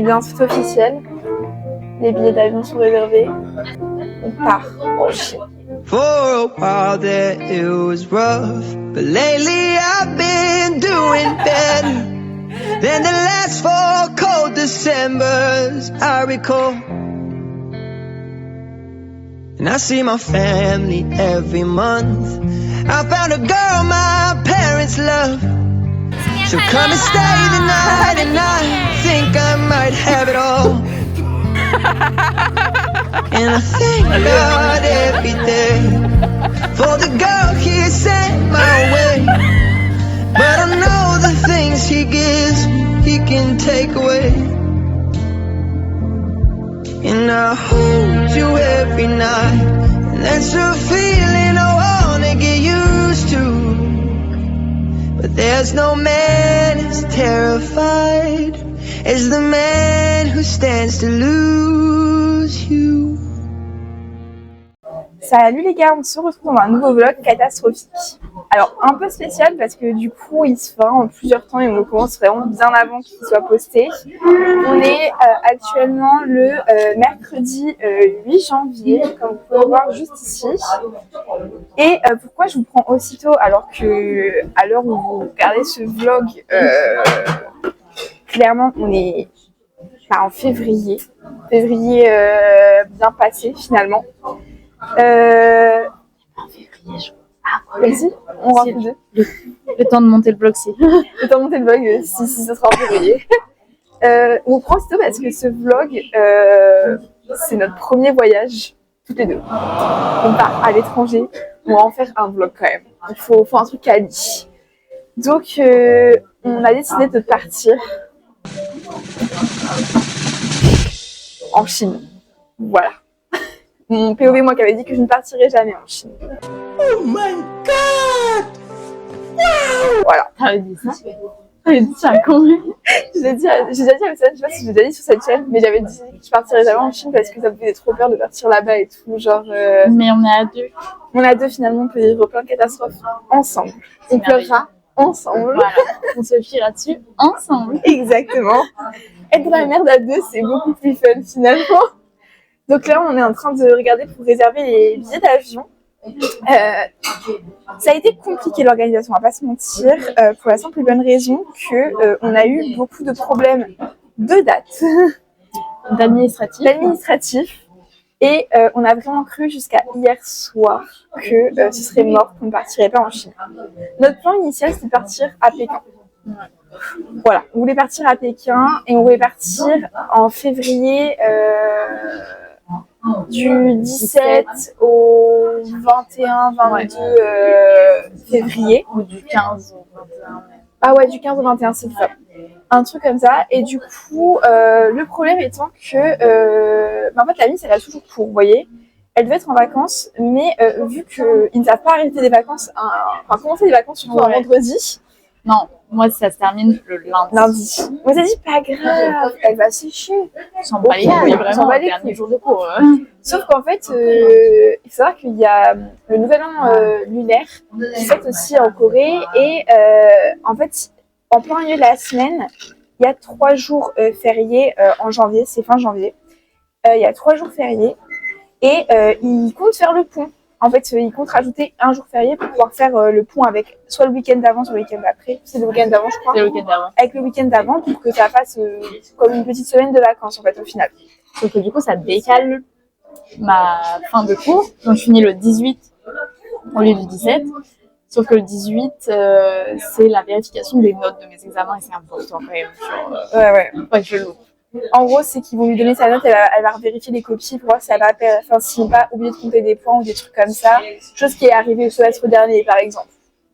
Eh bien, c'est officiel. Les billets d'avion sont réservés. On part en Chine. For a while there it was rough, but lately I've been doing better than the last 4 cold Decembers I recall. And I see my family every month. I found a girl my parents love. She'll come and stay the night, and I think I might have it all. And I thank God every day for the girl He sent my way. But I know the things He gives He can take away. And I hold you every night, and that's a feeling I wanna get used to. But there's no man as terrified as the man who stands to lose you. Salut les gars, on se retrouve dans un nouveau vlog catastrophique. Alors un peu spécial parce que du coup il se fait en plusieurs temps et on commence vraiment bien avant qu'il soit posté. On est actuellement le mercredi 8 janvier, comme vous pouvez voir juste ici. Et pourquoi je vous prends aussitôt alors que à l'heure où vous regardez ce vlog, clairement on est en février. Février bien passé finalement. En février, vas-y, on rentre le temps de monter le vlog, si. Le temps de monter le vlog, si ce sera en février. On prend aussitôt parce que ce vlog, c'est notre premier voyage, toutes les deux. On part à l'étranger, on va en faire un vlog quand même. Il faut un truc quali. Donc, on a décidé de partir en Chine. Voilà. Mon POV, moi, qui avait dit que je ne partirais jamais en Chine. Oh my God! Wow! Voilà. T'avais dit ça? T'avais dit ça quand même? J'ai déjà dit à Océane, je sais pas si je l'ai déjà dit sur cette chaîne, mais j'avais dit que je partirais jamais en Chine parce que ça me faisait trop peur de partir là-bas et tout. Genre, Mais on est à deux. on a deux finalement, on peut vivre plein de catastrophes ensemble. On pleurera ensemble. Voilà, on se fiera dessus ensemble. Exactement. Être la merde à deux, c'est beaucoup plus fun finalement. Donc là, on est en train de regarder pour réserver les billets d'avion. Ça a été compliqué l'organisation, on va pas se mentir, pour la simple et bonne raison que on a eu beaucoup de problèmes de date, d'administratif, et on a vraiment cru jusqu'à hier soir que ce serait mort, qu'on ne partirait pas en Chine. Notre plan initial, c'était de partir à Pékin. Voilà, on voulait partir à Pékin et on voulait partir en février. Du 17 au 21-22 février. Ou du 15 au 21 mai. Ah ouais, du 15 au 21, c'est ça. Un truc comme ça. Et du coup, le problème étant que en fait, la Miss, elle a toujours cours, vous voyez. Elle devait être en vacances, mais vu qu'ils ne savent pas arrêter des vacances, commencer des vacances surtout un vendredi. Non, moi ça se termine le lundi. Moi ça dit pas grave, elle va sécher. S'en bat les couilles, vraiment, bat les dernier jour de cours. Sauf qu'en fait, il faut savoir qu'il y a le nouvel an lunaire qui se fête aussi en Corée et en fait, en plein milieu de la semaine, il y a 3 jours fériés en janvier, c'est fin janvier. Il y a 3 jours fériés et ils comptent faire le pont. En fait, ils comptent rajouter un jour férié pour pouvoir faire le pont avec soit le week-end d'avant, soit le week-end d'après. C'est le week-end d'avant, je crois. C'est le week-end d'avant. Avec le week-end d'avant pour que ça fasse comme une petite semaine de vacances, en fait, au final. Sauf que du coup, ça décale ma fin de cours. Donc, je finis le 18 au lieu du 17. Sauf que le 18, c'est la vérification des notes de mes examens et c'est important quand même. Ouais. Ouais, je loupe. En gros, c'est qu'ils vont lui donner sa note, elle va vérifier les copies pour voir si elle va s'il n'a pas oublié de compter des points ou des trucs comme ça. Chose qui est arrivée au semestre dernier, par exemple.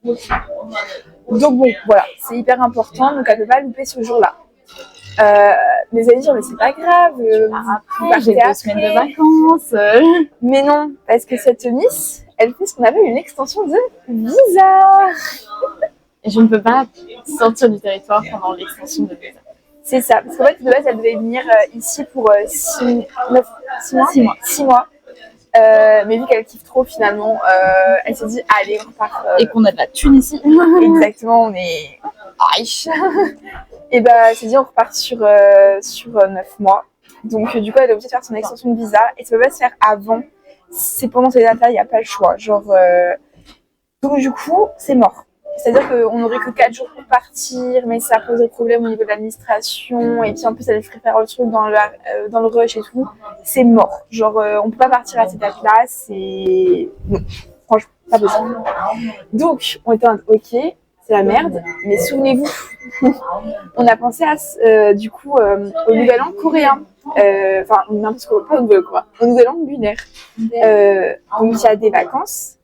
Donc bon, voilà, c'est hyper important, donc elle ne peut pas louper ce jour-là. Mais vous allez dire, mais c'est pas grave, après, j'ai 2 semaines de vacances. Mais non, parce que cette Miss, elle fait ce qu'on appelle une extension de visa. Et je ne peux pas sortir du territoire pendant l'extension de visa. C'est ça, parce qu'en fait, de base, elle devait venir ici pour 6 mois. Mais vu qu'elle kiffe trop, finalement, elle s'est dit, allez, on repart. Et qu'on a de la thune ici. Exactement, on est riche. Et bah, c'est dit, on repart sur 9 mois. Donc, du coup, elle est obligée de faire son extension de visa et ça peut pas se faire avant. C'est pendant ces dates-là, il n'y a pas le choix. Donc, du coup, c'est mort. C'est-à-dire qu'on n'aurait que 4 jours pour partir, mais ça pose des problèmes au niveau de l'administration. Et puis en plus, elle ferait faire le truc dans le rush et tout. C'est mort. On peut pas partir à cette date-là. C'est. Non, franchement, pas possible. Donc, on était en ok, c'est la merde. Mais souvenez-vous, on a pensé au nouvel an coréen. Enfin, n'importe quoi, pas au nouvel an coréen, au nouvel an lunaire. Donc, il y a des vacances.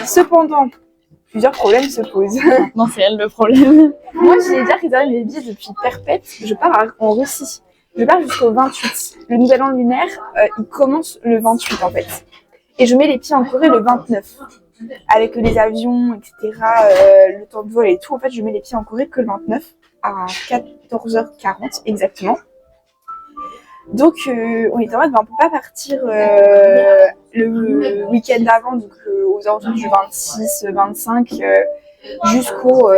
Cependant, plusieurs problèmes se posent. Non, c'est elle le problème. Moi, j'ai déjà réservé mes billets depuis perpète. Je pars en Russie. Je pars jusqu'au 28. Le nouvel an lunaire, il commence le 28 en fait. Et je mets les pieds en Corée le 29. Avec les avions, etc., le temps de vol et tout. En fait, je mets les pieds en Corée que le 29 à 14h40 exactement. Donc, on était en mode, on peut pas partir le week-end d'avant, donc aux alentours du 26, 25, jusqu'au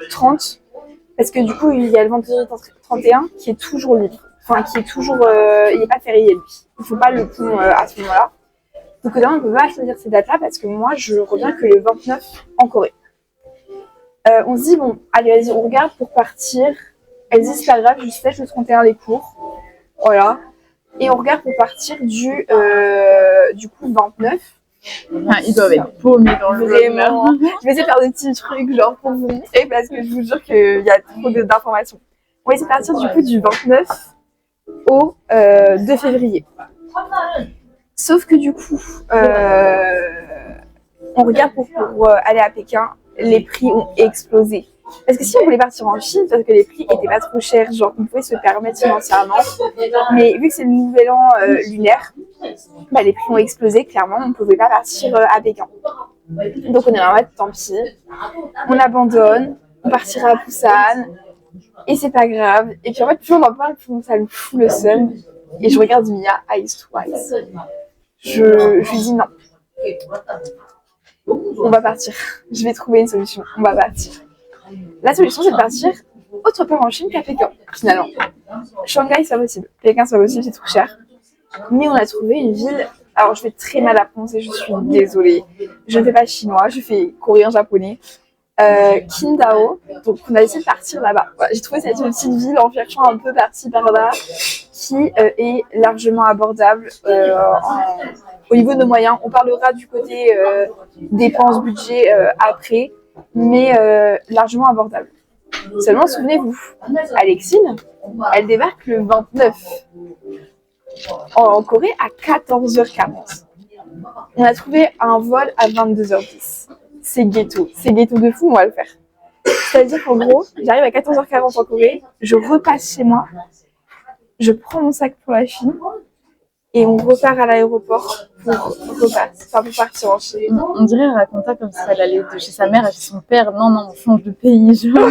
30. Parce que du coup, il y a le vendredi 31 qui est toujours libre. Enfin, qui est toujours. Il n'est pas férié, lui. Il ne faut pas le pont à ce moment-là. Donc, là, on ne peut pas choisir ces dates-là parce que moi, je reviens que le 29 en Corée. On se dit, bon, allez, vas-y, on regarde pour partir. Elle dit, c'est pas grave, je sèche le 31 des cours. Voilà. Et on regarde pour partir du coup 29. Ah, ils doivent être paumés dans le Vraiment. Je vais essayer de faire des petits trucs pour vous montrer parce que je vous jure qu'il y a trop d'informations. On va essayer de partir du coup du 29 au 2 février. Sauf que du coup, on regarde pour aller à Pékin, les prix ont explosé. Parce que si on voulait partir en Chine, parce que les prix étaient pas trop chers, on pouvait se permettre financièrement. Mais vu que c'est le nouvel an lunaire, les prix ont explosé, clairement, on ne pouvait pas partir à Pékin. Donc on est en mode, tant pis, on abandonne, on partira à Busan, et c'est pas grave. Et puis en fait, plus on en parle, plus ça me fout le seum. Et je regarde Mia, Ice to Ice. Je lui dis non. On va partir. Je vais trouver une solution. On va partir. La solution, c'est de partir autre part en Chine qu'à Pékin, finalement. Shanghai, c'est pas possible. Pékin, c'est pas possible, c'est trop cher. Mais on a trouvé une ville. Alors, je fais très mal à prononcer, je suis désolée. Je ne fais pas chinois, je fais coréen-japonais. Qingdao. Donc, on a essayé de partir là-bas. Voilà, j'ai trouvé cette petite ville en cherchant un peu par-ci, par-là, qui est largement abordable au niveau de nos moyens. On parlera du côté dépenses, budget après, mais largement abordable. Seulement, souvenez-vous, Alexine, elle débarque le 29 en Corée à 14h40. On a trouvé un vol à 22h10. C'est ghetto de fou, on va le faire. C'est-à-dire qu'en gros, j'arrive à 14h40 en Corée, je repasse chez moi, je prends mon sac pour la Chine et on repart à l'aéroport pour partir en Chine. On dirait elle raconte ça comme si elle allait de chez sa mère à chez son père. Non, on change de pays. Genre,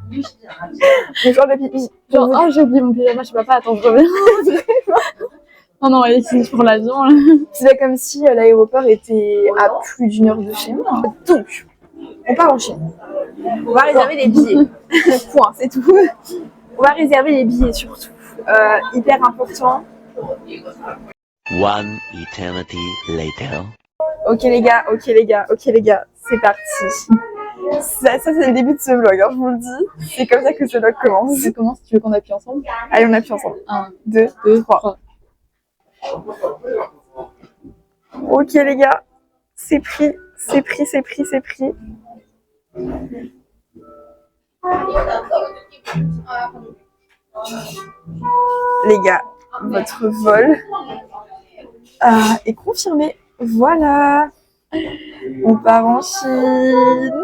On change de pays. oh, j'ai oublié mon pyjama chez papa, attends, je reviens. Non, elle est ici pour l'avion. C'est comme si l'aéroport était à plus d'une heure de chez moi. Donc, on part en Chine. On va réserver les billets. Point, c'est tout. On va réserver les billets surtout. Hyper important. One eternity later. Ok les gars, c'est parti. Ça c'est le début de ce vlog, je vous le dis. C'est comme ça que ce vlog commence. Tu commences, tu veux qu'on appuie ensemble? Allez, on appuie ensemble. 1, 2, 3. Ok les gars, c'est pris. Les gars, votre vol est confirmé. Voilà, on part en Chine.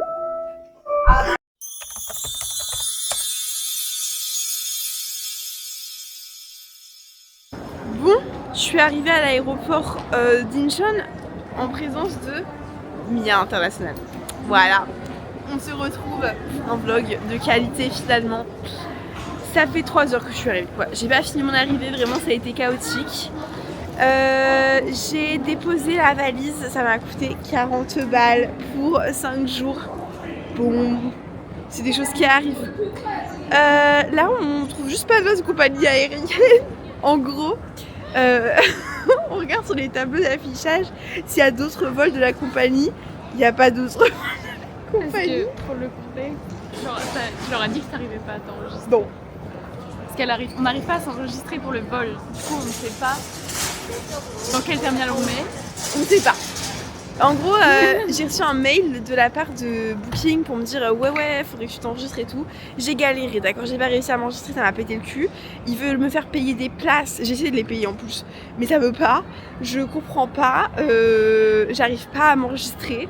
Bon, je suis arrivée à l'aéroport d'Incheon en présence de Mia International. Voilà, on se retrouve, un vlog de qualité finalement. Ça fait 3 heures que je suis arrivée. Ouais, j'ai pas fini mon arrivée, vraiment ça a été chaotique. J'ai déposé la valise, ça m'a coûté 40 balles pour 5 jours. Bon, c'est des choses qui arrivent. Là, on trouve juste pas de compagnie aérienne. En gros, on regarde sur les tableaux d'affichage s'il y a d'autres vols de la compagnie. Il n'y a pas d'autres vols de la compagnie. Parce que pour le contexte, genre, tu leur as dit que t'arrivais pas à t'enregistrer. Non. Parce on n'arrive pas à s'enregistrer pour le vol. Du coup, on ne sait pas dans quel terminal on met. On ne sait pas. En gros, j'ai reçu un mail de la part de Booking pour me dire ouais, faudrait que tu t'enregistres et tout. J'ai galéré, d'accord, j'ai pas réussi à m'enregistrer, ça m'a pété le cul. Ils veulent me faire payer des places, j'ai essayé de les payer en plus, mais ça veut pas. Je comprends pas, j'arrive pas à m'enregistrer.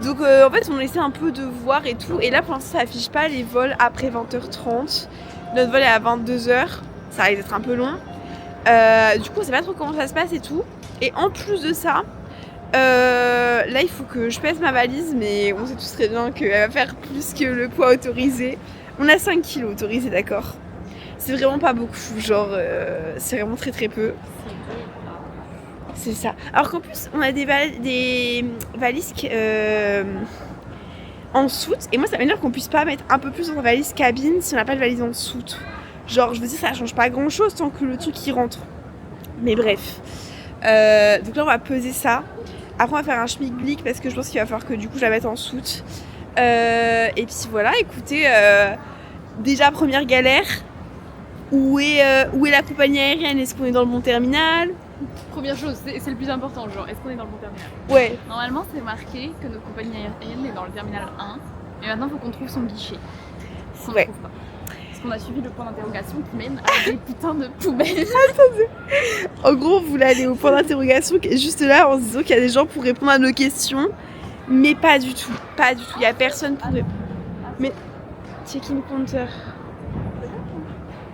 Donc en fait, on essaie un peu de voir et tout. Et là, pour l'instant, ça affiche pas les vols après 20h30. Notre vol est à 22h, ça risque d'être un peu long. Du coup, on sait pas trop comment ça se passe et tout. Et en plus de ça, là il faut que je pèse ma valise, mais on sait tous très bien qu'elle va faire plus que le poids autorisé. On a 5 kilos autorisés, d'accord. C'est vraiment pas beaucoup, genre c'est vraiment très très peu. C'est ça. Alors qu'en plus on a des valises en soute, et moi ça m'énerve qu'on puisse pas mettre un peu plus dans la valise cabine si on n'a pas de valise en soute. Genre je veux dire, ça change pas grand chose tant que le truc y rentre. Mais bref. Donc là on va peser ça. Après on va faire un schmilblick parce que je pense qu'il va falloir que du coup je la mette en soute. Et puis voilà, écoutez, déjà première galère. Où est la compagnie aérienne? Est-ce qu'on est dans le bon terminal? Première chose, c'est le plus important, genre, est-ce qu'on est dans le bon terminal? Ouais. Normalement, c'est marqué que notre compagnie aérienne est dans le terminal 1, et maintenant, il faut qu'on trouve son guichet. On ne Ouais. trouve pas. Parce qu'on a suivi le point d'interrogation qui mène à des putains de poubelles. En gros, vous voulez aller au point d'interrogation qui est juste là en se disant qu'il y a des gens pour répondre à nos questions. Mais pas du tout. Pas du tout. Il n'y a personne pour répondre. Mais check-in counter.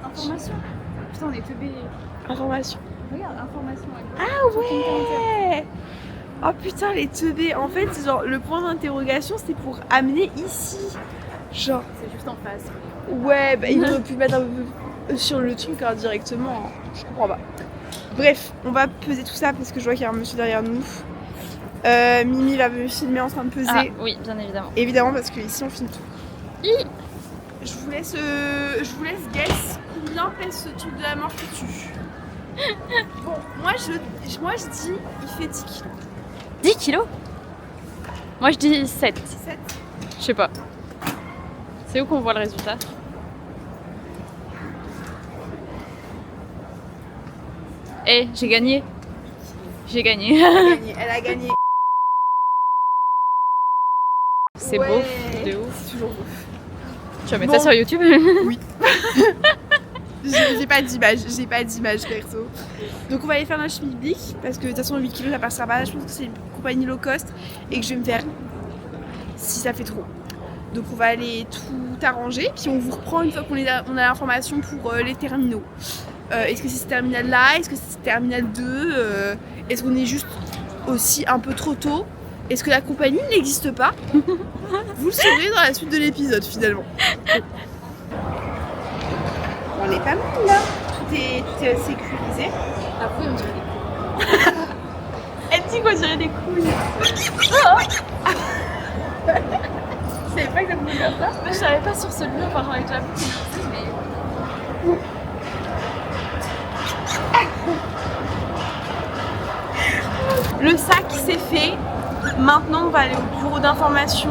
Information. Putain, on est teubés. Information. Regarde, information. Ah ouais. Oh putain, les teubés. En fait, genre, le point d'interrogation, c'est pour amener ici. Genre. C'est juste en face. Ouais, bah ils auraient pu mettre un peu sur le truc directement. Hein. Je comprends pas. Bref, on va peser tout ça parce que je vois qu'il y a un monsieur derrière nous. Mimi va me filmer en train de peser. Ah oui, bien évidemment. Évidemment, parce que ici on filme tout. Je vous laisse guess combien pèse ce truc de la mort que tu. Bon, moi je dis, il fait 10 kilos. 10 kilos? Moi je dis 7. 7. Je sais pas. C'est où qu'on voit le résultat? Eh, j'ai gagné. J'ai gagné. Elle a gagné. C'est Ouais. beau, de ouf. C'est toujours beau. Tu vas mettre Bon. ça sur YouTube? Oui. J'ai pas d'image perso. Donc on va aller faire notre schmilblick parce que de toute façon 8 kilos ça passera pas. Je pense que c'est une compagnie low cost et que je vais me faire si ça fait trop. Donc on va aller tout arranger puis on vous reprend une fois qu'on a l'information pour les terminaux. Est-ce que c'est ce terminal là? Est-ce que c'est ce terminal 2? Est-ce qu'on est juste aussi un peu trop tôt? Est-ce que la compagnie n'existe pas? Vous le saurez dans la suite de l'épisode finalement. On est pas mal là, tout est sécurisé. Après, on dirait des couilles. Elle dit qu'on dirait des couilles. Je savais pas que ça pouvait faire ça. Mais je savais pas sur celui-là, par exemple, avec la boucle, mais. Le sac c'est fait. Maintenant on va aller au bureau d'information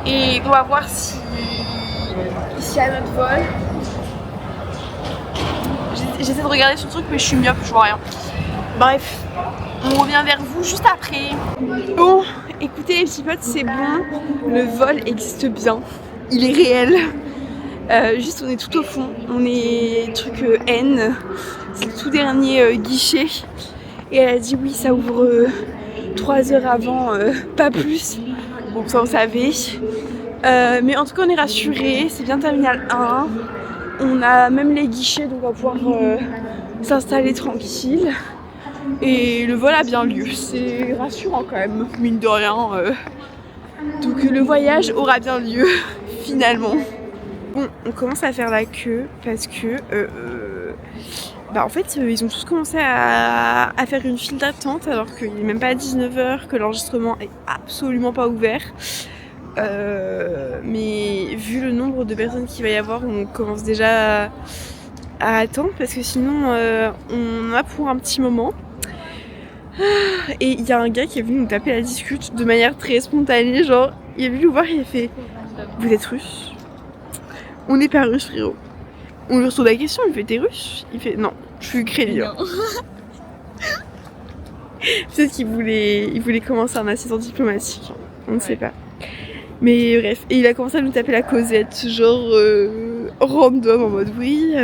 et on va voir s'il y a notre vol. J'essaie de regarder sur le truc mais je suis myope, je vois rien. Bref, on revient vers vous juste après. Bon, écoutez les petits potes, c'est bon. Le vol existe bien. Il est réel. Juste on est tout au fond. On est truc N. C'est le tout dernier guichet. Et elle a dit oui, ça ouvre 3 heures avant, pas plus. Bon, ça on savait. Mais en tout cas on est rassurés. C'est bien terminal 1. On a même les guichets donc on va pouvoir s'installer tranquille. Et le vol a bien lieu. C'est rassurant quand même, mine de rien. Donc le voyage aura bien lieu finalement. Bon, on commence à faire la queue parce que en fait ils ont tous commencé à faire une file d'attente alors qu'il n'est même pas 19h, que l'enregistrement est absolument pas ouvert. Mais vu le nombre de personnes qu'il va y avoir, on commence déjà à attendre parce que sinon on en a pour un petit moment. Et il y a un gars qui est venu nous taper la discute de manière très spontanée, genre il est venu nous voir et il a fait « Vous êtes russe ?» On n'est pas russe, frérot. On lui retourne la question, il fait « T'es russe ?» Il fait « Non, je suis ukrainien. » Peut-être qu'il voulait commencer un assistant diplomatique, on ne sait pas. Mais bref, et il a commencé à nous taper la causette, genre random, en mode oui,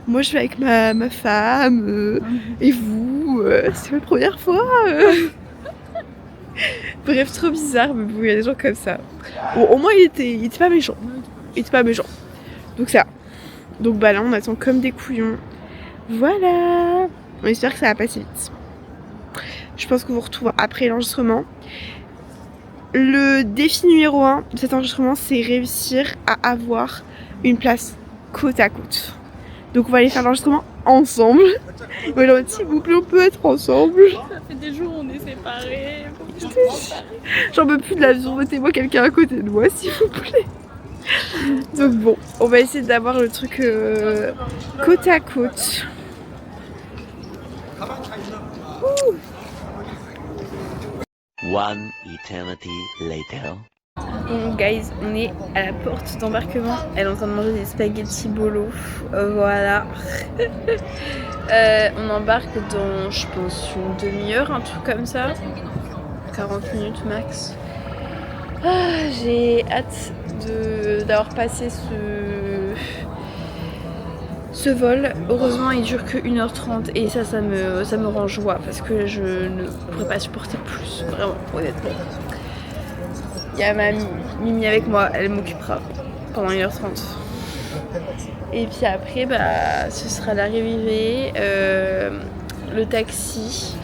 moi je suis avec ma femme, et vous, c'est ma première fois. Bref, trop bizarre, mais bon, il y a des gens comme ça. Bon, au moins il était pas méchant. Il était pas méchant. Donc ça. Donc bah là on attend comme des couillons. Voilà. On espère que ça va passer vite. Je pense qu'on vous retrouve après l'enregistrement. Le défi numéro 1 de cet enregistrement, c'est réussir à avoir une place côte à côte. Donc on va aller faire l'enregistrement ensemble. Voilà, s'il vous plaît, on peut être ensemble. Ça fait des jours où on est séparés. J'en peux plus de la vision. Mettez-moi quelqu'un à côté de moi, s'il vous plaît. Donc bon, on va essayer d'avoir le truc côte à côte. One eternity later. Bon guys, on est à la porte d'embarquement. Elle est en train de manger des spaghettis bolo. Voilà. On embarque dans, je pense, une demi-heure, un truc comme ça. 40 minutes max. Ah, j'ai hâte d'avoir passé ce vol. Heureusement, il dure que 1h30 et ça me rend joie parce que je ne pourrais pas supporter plus, vraiment, honnêtement. Il y a ma Mimi avec moi, elle m'occupera pendant 1h30. Et puis après, bah, ce sera l'arrivée, le taxi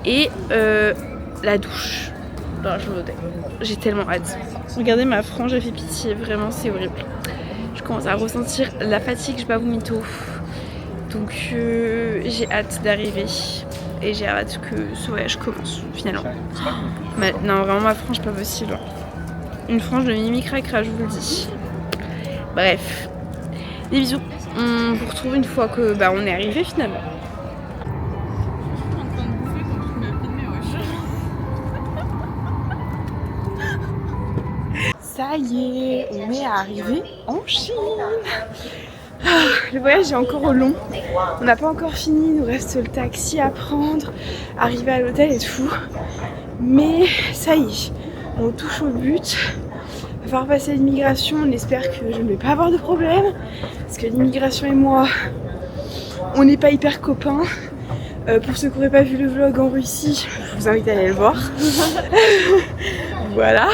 et la douche dans la chambre d'hôtel. J'ai tellement hâte. Regardez, ma frange, elle fait pitié, vraiment, c'est horrible. Je commence à ressentir la fatigue, je vais pas vous mytho. Donc j'ai hâte d'arriver et j'ai hâte que ce voyage commence finalement. Mais, non, vraiment ma frange pas possible. Une frange de Mimi Cracra, je vous le dis. Bref, des bisous. On vous retrouve une fois que on est arrivé finalement. Ça y est, on est arrivé en Chine. Le voyage est encore long. On n'a pas encore fini, il nous reste le taxi à prendre, arriver à l'hôtel et tout. Mais ça y est, on touche au but. On va falloir passer l'immigration, on espère que je ne vais pas avoir de problème. Parce que l'immigration et moi, on n'est pas hyper copains. Pour ceux qui n'auraient pas vu le vlog en Russie, je vous invite à aller le voir. Voilà.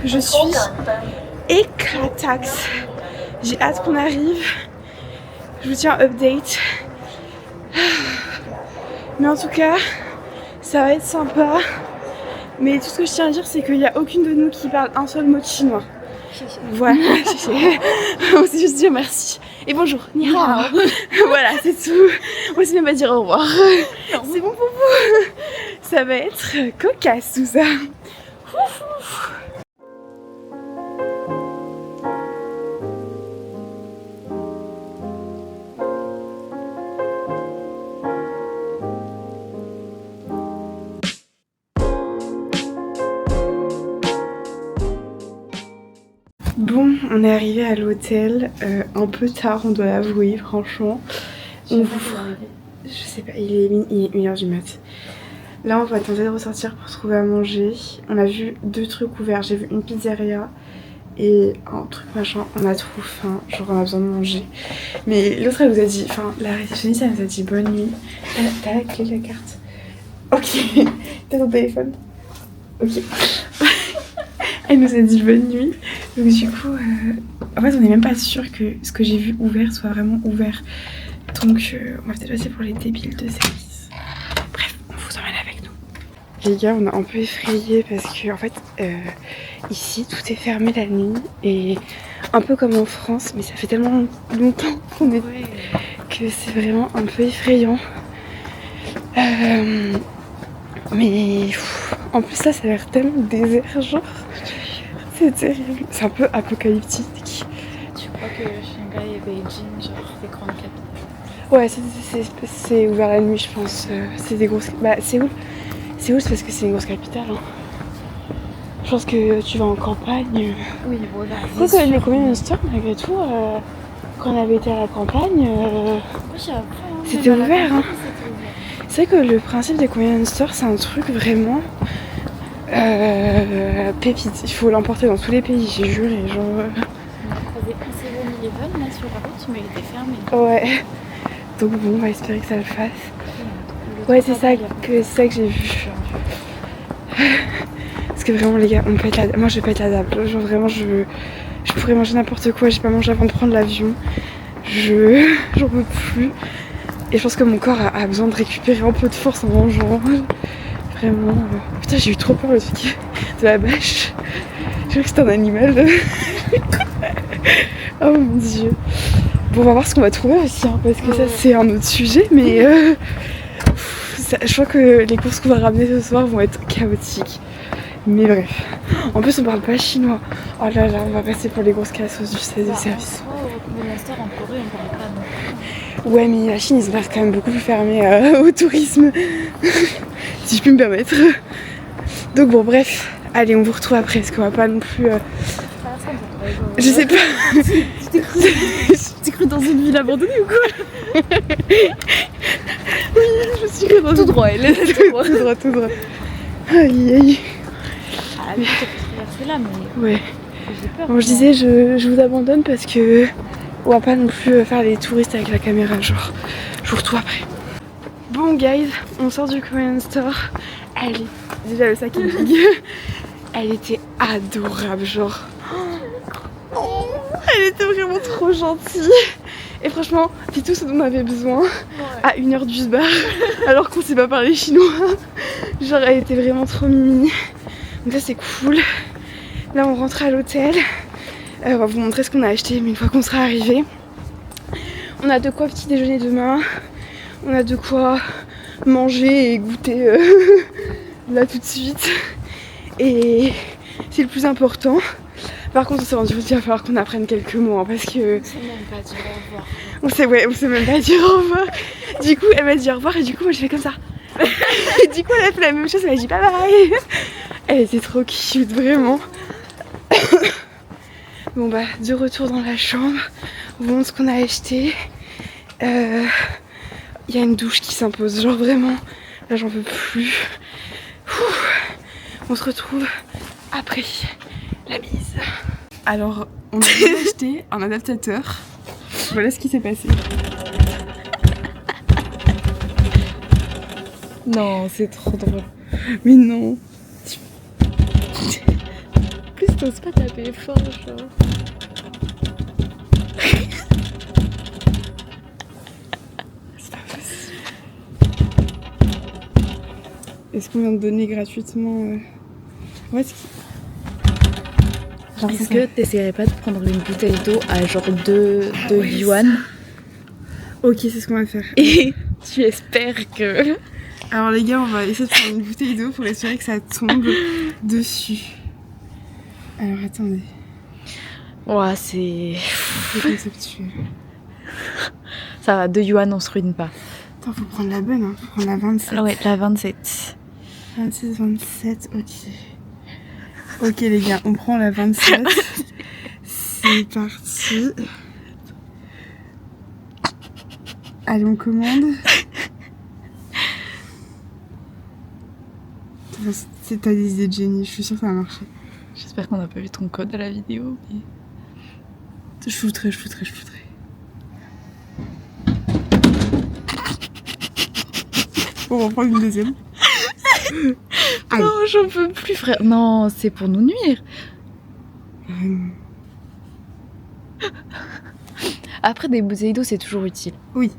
Je suis éclataxe. J'ai hâte qu'on arrive. Je vous tiens update. Mais en tout cas, ça va être sympa. Mais tout ce que je tiens à dire, c'est qu'il n'y a aucune de nous qui parle un seul mot de chinois. Voilà, on sait juste dire merci. Et bonjour, ni hao. Voilà, c'est tout. On sait même pas dire au revoir. C'est bon pour vous. Ça va être cocasse tout ça. Bon, on est arrivé à l'hôtel, un peu tard, on doit l'avouer, franchement. On vous... Je sais pas, il est 1h du mat. Là, on va tenter de ressortir pour trouver à manger. On a vu 2 trucs ouverts. J'ai vu une pizzeria et un truc machin. On a trop faim, genre on a besoin de manger. Mais l'autre, elle nous a dit, enfin, la réceptionniste, elle nous a dit bonne nuit. T'as la clé de la carte? Ok. T'as ton téléphone? Ok. Elle nous a dit bonne nuit. Donc du coup, en fait, on n'est même pas sûr que ce que j'ai vu ouvert soit vraiment ouvert. Donc, on va peut-être passer pour les débiles de service. Bref, on vous emmène avec nous. Les gars, on a un peu effrayé parce que, en fait, ici, tout est fermé la nuit. Et un peu comme en France, mais ça fait tellement longtemps qu'on est que c'est vraiment un peu effrayant. Mais En plus, ça a l'air tellement désert, genre. C'est terrible. C'est un peu apocalyptique. Tu crois que Shanghai et Beijing, genre, c'est grandes capitales? Ouais, c'est ouvert la nuit, je pense. C'est des grosses. Bah, Séoul, c'est parce que c'est une grosse capitale. Hein. Je pense que tu vas en campagne. Oui, voilà. Je crois que les convenience stores, malgré tout, quand on avait été à la campagne, c'était ouvert. Hein. C'est vrai que le principe des convenience stores, c'est un truc vraiment pépite. Il faut l'emporter dans tous les pays, j'ai juré. Genre, On a croisé un 7-Eleven là sur la route, mais il était fermé. ouais. Donc bon, on va espérer que ça le fasse. Ouais, c'est ça que j'ai vu. Parce que vraiment, les gars, on pète la... Moi, je pète la dalle. Genre vraiment, je pourrais manger n'importe quoi. J'ai pas mangé avant de prendre l'avion. J'en peux plus. Et je pense que mon corps a besoin de récupérer un peu de force en mangeant. Vraiment. Putain, j'ai eu trop peur le truc de la bâche. Je croyais que c'était un animal. Oh mon dieu. Bon, on va voir ce qu'on va trouver aussi, hein, parce que ça, c'est un autre sujet. Mais je crois que les courses qu'on va ramener ce soir vont être chaotiques. Mais bref. En plus, on parle pas chinois. Oh là là, on va passer pour les grosses cassos du service. En Corée, on parle pas non plus. Ouais, mais la Chine, ils ont l'air quand même beaucoup plus fermés au tourisme. Si je puis me permettre. Donc bon, bref. Allez, on vous retrouve après, parce qu'on va pas non plus... Je sais pas. T'es cru dans une ville abandonnée ou quoi? Oui, je me suis cru dans Tout droit, elle est tout droit. tout droit. Aïe, aïe. Ah, mais c'est là, mais Ouais. j'ai peur. Bon, je disais, je vous abandonne parce que on va pas non plus faire les touristes avec la caméra, genre. Je vous retrouve après. Bon, guys, on sort du convenience store. Allez, déjà le sac est big. Elle était adorable, genre. Oh, elle était vraiment trop gentille. Et franchement, c'est tout ce dont on avait besoin à 1h du bar, alors qu'on sait pas parler chinois. Genre, elle était vraiment trop mimi. Donc ça, c'est cool. Là, on rentre à l'hôtel. On va vous montrer ce qu'on a acheté, mais une fois qu'on sera arrivé, on a de quoi petit déjeuner demain. On a de quoi manger et goûter là tout de suite. Et c'est le plus important. Par contre, on s'est rendu compte qu'il va falloir qu'on apprenne quelques mots, hein, parce que... On sait même pas dire au revoir. On sait même pas dire au revoir. Du coup, elle m'a dit au revoir et du coup, moi, je fais comme ça. Et du coup, elle a fait la même chose, elle m'a dit bye bye. Elle était trop cute, vraiment. Bon bah, de retour dans la chambre, on vous montre ce qu'on a acheté. Il y a une douche qui s'impose, genre vraiment, là j'en peux plus. On se retrouve après la bise. Alors, on a acheté un adaptateur. Voilà ce qui s'est passé. Non, c'est trop drôle. Mais non. En plus, t'oses pas taper fort, genre. Est-ce qu'on vient de donner gratuitement Ouais, Est-ce que t'essaierais pas de prendre une bouteille d'eau à genre 2 yuan Ok, c'est ce qu'on va faire. et tu espères que... Alors les gars, on va essayer de prendre une bouteille d'eau pour espérer que ça tombe dessus. Alors attendez. Ouah, c'est conceptuel. Ça va, 2 yuan, on se ruine pas. Attends, faut prendre la bonne, hein. Faut prendre la 27. Ah ouais, la 27. 26, 27, ok. Ok les gars, on prend la 27. C'est parti. Allez, on commande. C'est ta idée de génie, je suis sûre que ça va marcher. J'espère qu'on n'a pas vu ton code à la vidéo. Mais... Je foutrais. Bon, on va prendre une deuxième. Non, j'en peux plus, frère. Non, c'est pour nous nuire. Après, des bouteilles d'eau, c'est toujours utile. Oui.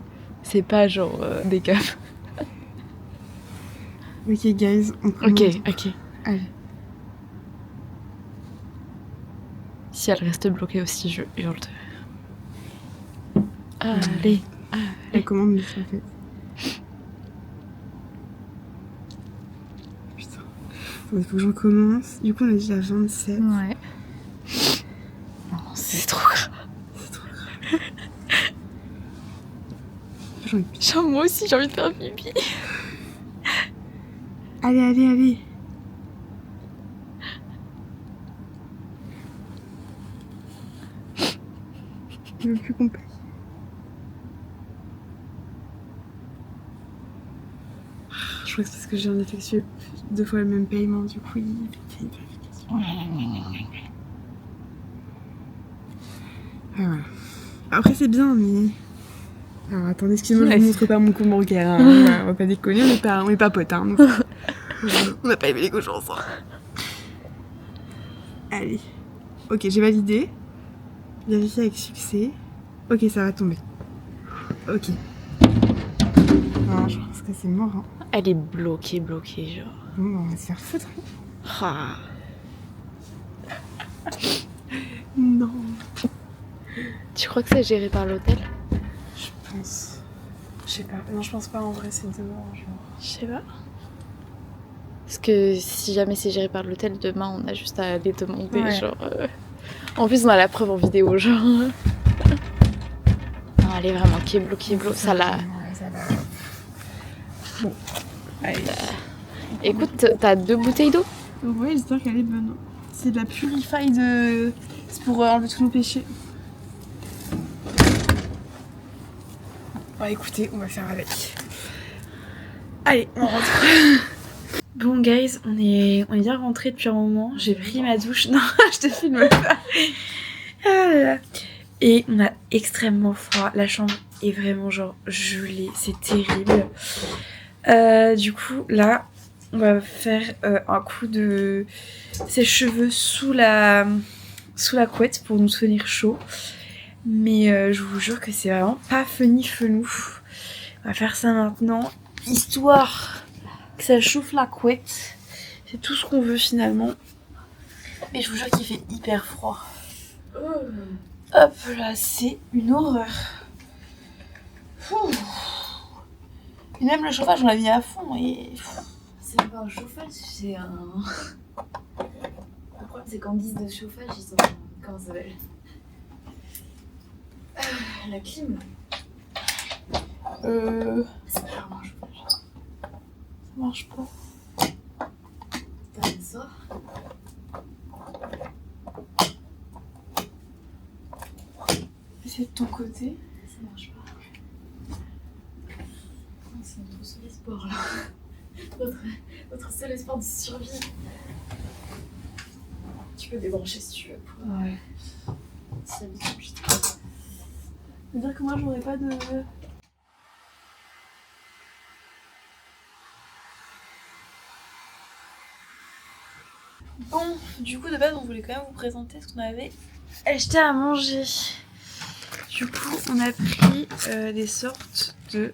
C'est pas genre des caves. Ok, guys, on commande. Ok. Allez. Si elle reste bloquée aussi, je hurle de... Allez. La commande nous fait. Putain. Bon, il faut que j'en commence. Du coup, on est déjà à 27. Ouais. Non, c'est trop grave. C'est trop grave. J'ai envie de pisser. Genre, moi aussi, j'ai envie de faire pipi. Allez, allez, allez. Je veux plus qu'on paye. Je crois que c'est parce que j'ai en effectué 2 fois le même paiement, du coup il fait une vérification. Ah, voilà. Après c'est bien, mais... Alors attendez, excusez-moi, je vous montre pas mon compte bancaire, hein. On va pas déconner, on est pas potes, hein, donc... On n'a pas aimé les cochons ensemble. Allez. Ok, j'ai validé. Vérifier avec succès. Ok, ça va tomber. Ok. Non, je pense que c'est mort, hein. Elle est bloquée, genre. Bon, bah, on va se faire foutre. Ah. Non. Tu crois que c'est géré par l'hôtel? Je pense. Je sais pas. Non, je pense pas, en vrai, c'est demain, genre. Je sais pas. Parce que si jamais c'est géré par l'hôtel, demain on a juste à les demander, Ouais. genre... En plus on a la preuve en vidéo, genre... Non, elle est vraiment keblo, ça l'a... Ouais, ça va. Bon. Allez. Écoute, t'as 2 bouteilles d'eau? Ouais, j'espère qu'elle est bonne. C'est de la Purify de... C'est pour enlever tous nos péchés. Bon, écoutez, on va faire avec. Allez, on rentre. Bon, guys, on est bien rentrés depuis un moment. J'ai pris ma douche. Non, je te filme pas. Ah là là. Et on a extrêmement froid. La chambre est vraiment genre gelée. C'est terrible. Du coup, là, on va faire un coup de sèche-cheveux sous la couette pour nous tenir chaud. Mais je vous jure que c'est vraiment pas funny felou. On va faire ça maintenant, histoire que ça chauffe la couette. C'est tout ce qu'on veut finalement. Et je vous jure qu'il fait hyper froid. Hop là, c'est une horreur. Et même le chauffage, on l'a mis à fond et... C'est pas un chauffage, c'est un... Le problème c'est qu'en guise de chauffage, ils ont... Comment ça s'appelle? La clim. C'est pas un chauffage. Ça marche pas. T'as un sort. C'est de ton côté. Ça marche pas. Non, c'est notre seul espoir là. Notre seul espoir de survie. Tu peux débrancher si tu veux. Ouais. C'est habitué. Ça veut dire que moi j'aurais pas de... Bon, du coup de base on voulait quand même vous présenter ce qu'on avait acheté à manger. Du coup on a pris des sortes de...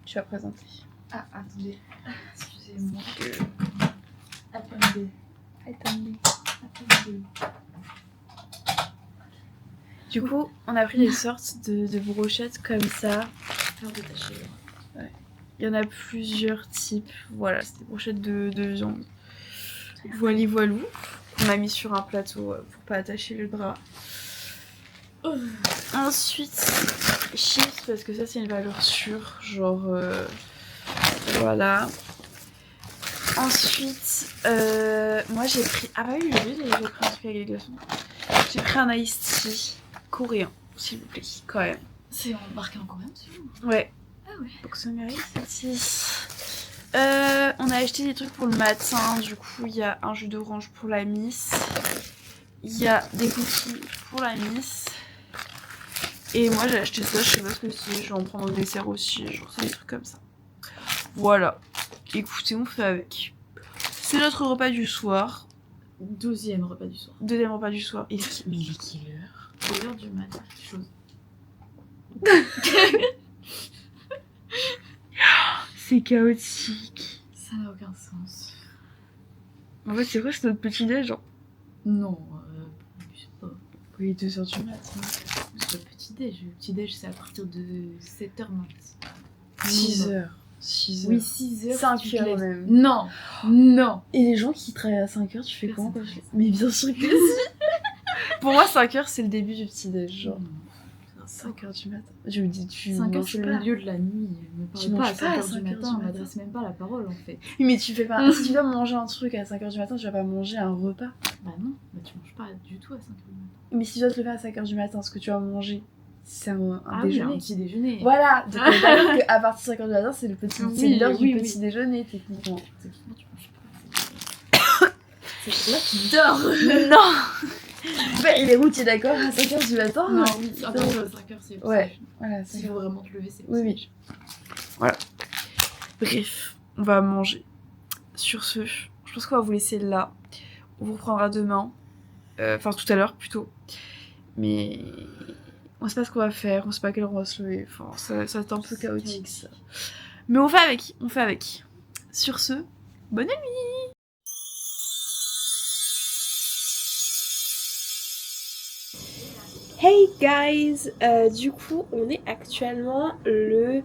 Tu vas présenter. Ah, attendez. Excusez-moi. Attendez. Du coup on a pris des sortes de brochettes comme ça. Ouais. Il y en a plusieurs types. Voilà, c'est des brochettes de viande. Voili voilou. On a mis sur un plateau pour pas attacher le drap. Ensuite, chips, parce que ça c'est une valeur sûre. Genre, voilà. Ensuite, moi j'ai pris... Ah bah oui, j'ai pris un truc avec les glaçons. J'ai pris un iced tea coréen, s'il vous plaît, quand même. C'est embarqué en coréen dessus? Ouais. Ah ouais. Donc ça mérite ceci. On a acheté des trucs pour le matin. Du coup, il y a un jus d'orange pour la miss. Il y a des cookies pour la miss. Et moi, j'ai acheté ça. Je sais pas ce que c'est. Je vais en prendre au dessert aussi. Genre, c'est des trucs comme ça. Voilà. Écoutez, on fait avec. C'est notre repas du soir. 12e repas du soir. Deuxième repas du soir. Mais il est quelle heure? 2h du matin, quelque chose. C'est chaotique. Ça n'a aucun sens. En fait, c'est quoi, c'est notre petit déj, genre. Non, je sais pas. Oui, 2h du matin. C'est le petit déj. Le petit déj, c'est à partir de 7h matin. 6h. 6 heures. Oui, 6 heures. 5 tu te heures lèves. même. Non, non. Et les gens qui travaillent à 5 heures, tu fais comment Personne. quand je... Mais bien sûr que si. Pour moi, 5 heures, c'est le début du petit-déj, genre. 5 heures du matin. Je me dis, tu 5 heures, manges c'est le pas. milieu de la nuit. Ne Tu parle pas manges à 5 pas à heures 5 du heures matin, du on matin. m'adresse même pas la parole en fait. Oui, mais tu fais pas... si tu dois manger un truc à 5 heures du matin, tu vas pas manger un repas. Bah non, bah tu manges pas du tout à 5 heures du matin. Mais si tu dois te lever à 5 heures du matin, ce que tu vas manger, c'est un Ah oui, déjeuner. un petit déjeuner. Voilà, donc on est d'accord qu'à partir de 5 heures du matin, c'est le petit, Oui, c'est l'heure oui, du oui. petit déjeuner, techniquement. Techniquement, tu manges pas. C'est là tu dors. Non. Bah, il est où, tu es d'accord, à 5 heures du matin? Non, oui, à partir de 5 heures, c'est le Ouais, petit voilà, déjeuner. c'est S'il faut vraiment te lever, c'est le Oui, petit oui. déjeuner. Bref, on va manger. Sur ce, je pense qu'on va vous laisser là. On vous reprendra demain. Enfin, tout à l'heure, plutôt. Mais on sait pas ce qu'on va faire, on sait pas à quelle heure on va se lever. Enfin, ça va être un peu chaotique, ça. Mais on fait avec, on fait avec. Sur ce, bonne nuit. Hey guys, du coup on est actuellement le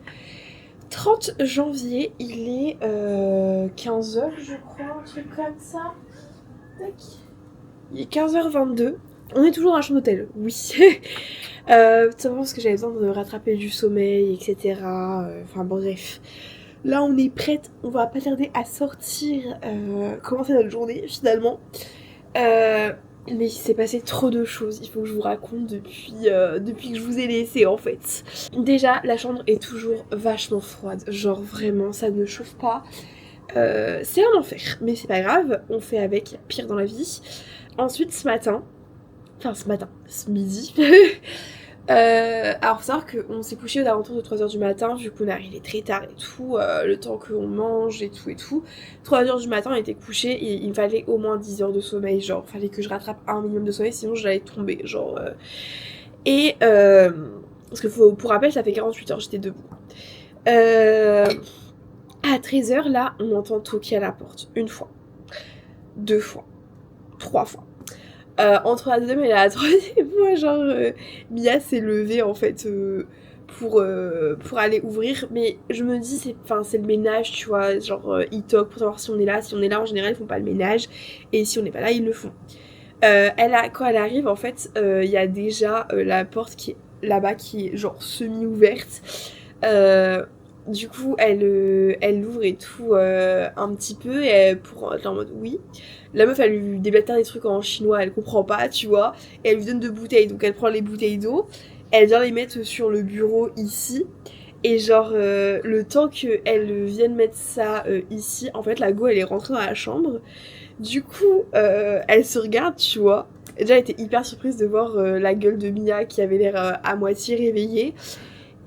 30 janvier, il est 15h je crois, un truc comme ça. Tac. Il est 15h22, on est toujours dans la chambre d'hôtel, oui. Tout simplement parce que j'avais besoin de rattraper du sommeil, etc. Enfin bref. Là on est prête, on va pas tarder à sortir, commencer notre journée finalement. Mais il s'est passé trop de choses, il faut que je vous raconte depuis que je vous ai laissé en fait. Déjà, la chambre est toujours vachement froide, genre vraiment, ça ne chauffe pas. C'est un enfer, mais c'est pas grave, on fait avec, y a pire dans la vie. Ensuite, ce midi, alors faut savoir qu'on s'est couché aux alentours de 3h du matin, vu qu'on est arrivé très tard et tout, le temps qu'on mange et tout. 3h du matin on était couché et il me fallait au moins 10 heures de sommeil, genre fallait que je rattrape un minimum de sommeil sinon j'allais tomber, genre parce que pour rappel ça fait 48 heures j'étais debout. À 13h là on entend toquer à la porte, une fois, 2 fois, 3 fois. Entre la deuxième et la troisième fois, genre, Mia s'est levée en fait pour aller ouvrir, mais je me dis, c'est le ménage, tu vois, genre, ils toquent pour savoir si on est là. Si on est là, en général, ils font pas le ménage, et si on n'est pas là, ils le font. Quand elle arrive, en fait, il y a déjà la porte qui est là-bas, qui est genre semi-ouverte. Du coup, elle l'ouvre et tout un petit peu, et pour être en mode oui. La meuf, elle lui déblatère des trucs en chinois, elle comprend pas, tu vois. Et elle lui donne 2 bouteilles, donc elle prend les bouteilles d'eau, elle vient les mettre sur le bureau ici. Et genre, le temps qu'elle vienne mettre ça ici, en fait, la go, elle est rentrée dans la chambre. Du coup, elle se regarde, tu vois. Déjà, elle était hyper surprise de voir la gueule de Mia qui avait l'air à moitié réveillée.